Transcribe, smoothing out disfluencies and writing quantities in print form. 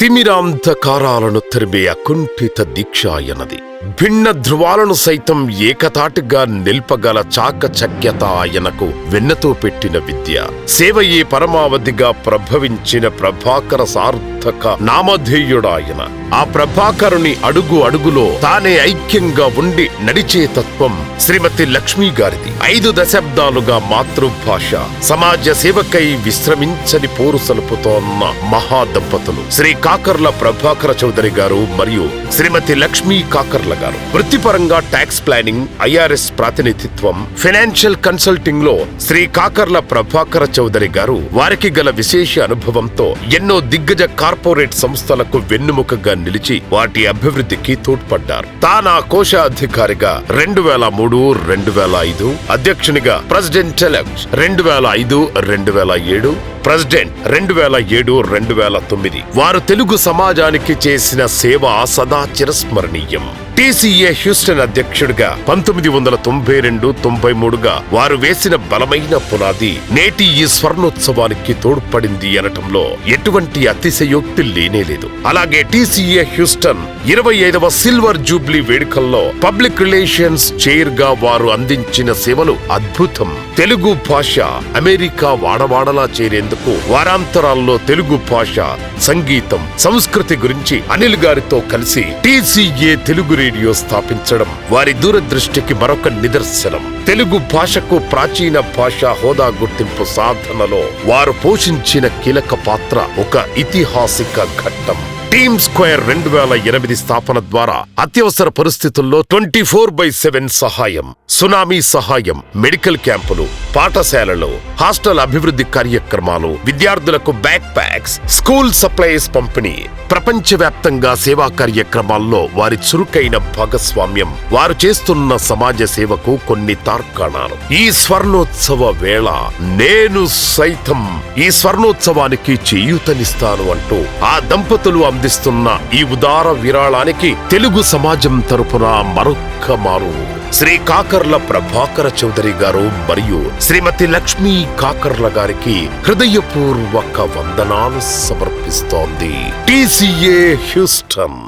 తిమిరాంధకారాలను తరిమే అకుంఠిత దీక్ష ఆయనది. భిన్న ధ్రువాలను సైతం ఏకతాటిగా నిల్పగల చాకచక్యత ఆయనకు వెన్నతో పెట్టిన విద్య. సేవయే పరమావధిగా ప్రభవించిన ప్రభాకర సార్థక నామధేయుడాయన. ఆ ప్రభాకరుని అడుగు అడుగులో తానే ఐక్యంగా ఉండి నడిచే తత్వం శ్రీమతి లక్ష్మీ గారిది. 5 దశాబ్దాలుగా మాతృభాష సమాజ సేవకై విశ్రమించని పోరు సలుపుతోన్న మహాదంపతులు శ్రీ కాకర్ల ప్రభాకర చౌదరి గారు మరియు శ్రీమతి లక్ష్మీ కాకర్ల గారు. వృత్తిపరంగా ట్యాక్స్ ప్లానింగ్, ఐఆర్ఎస్ ప్రాతినిధిత్వం, ఫైనాన్షియల్ కన్సల్టింగ్ లో శ్రీ కాకర్ల ప్రభాకర చౌదరి గారు వారికి గల విశేష అనుభవంతో ఎన్నో దిగ్గజ కార్పొరేట్ సంస్థలకు వెన్నుముకగా నిలిచి వాటి అభివృద్ధికి తోడ్పడ్డారు. తానా కోశాధికారిగా 2003, 2005, అధ్యక్షునిగా ప్రెసిడెంట్ ఎలెక్ట్ 2005, 2007, ప్రెసిడెంట్ 2007, 2009. వారు తెలుగు సమాజానికి చేసిన సేవ సదా చిరస్మరణీయం. టీసీఏ హ్యూస్టన్ అధ్యక్షుడిగా 1992, 93గా వారు వేసిన బలమైన పునాది నేటి ఈ స్వర్ణోత్సవానికి తోడ్పడింది అనటంలో ఎటువంటి అతిశయోక్తి లేనేలేదు. అలాగే టీసీఏ హ్యూస్టన్ 25వ సిల్వర్ జూబ్లీ వేడుకల్లో పబ్లిక్ రిలేషన్స్ చైర్ గా వారు అందించిన సేవలు అద్భుతం. తెలుగు భాష అమెరికా వాడవాడలా చేరేందుకు వారాంతరాల్లో తెలుగు భాష, సంగీతం, సంస్కృతి గురించి అనిల్ గారితో కలిసి టీసీఏ తెలుగు రేడియో స్థాపించడం వారి దూరదృష్టికి మరొక నిదర్శనం. తెలుగు భాషకు ప్రాచీన భాషా హోదా గుర్తింపు సాధనలో వారు పోషించిన కీలక పాత్ర ఒక ఐతిహాసిక ఘట్టం. టీమ్ స్క్వేర్ 2008 స్థాపన ద్వారా అత్యవసర పరిస్థితుల్లో 24/7 సహాయం, సునామీ సహాయం, మెడికల్ క్యాంపులు, పాఠశాలలు, హాస్టల్ అభివృద్ధి కార్యక్రమాలు, విద్యార్థులకు బ్యాక్ ప్యాక్స్, స్కూల్ సప్లైస్ పంపిణీ, ప్రపంచవ్యాప్తంగా సేవా కార్యక్రమాల్లో వారి చురుకైన భాగస్వామ్యం వారు చేస్తున్న సమాజ సేవకు కొన్ని తార్కాణాలు. ఈ స్వర్ణోత్సవ వేళ నేను సైతం ఈ స్వర్ణోత్సవానికి చేయూతనిస్తాను అంటూ ఆ దంపతులు అందిస్తున్న ఈ ఉదార విరాళానికి తెలుగు సమాజం తరపున మరొక్క మారు శ్రీ కాకర్ల ప్రభాకర చౌదరి గారు మరియు శ్రీమతి లక్ష్మీ కాకర్ల గారికి హృదయపూర్వక వందనాలు సమర్పిస్తోంది టీసీఏ హ్యూస్టన్.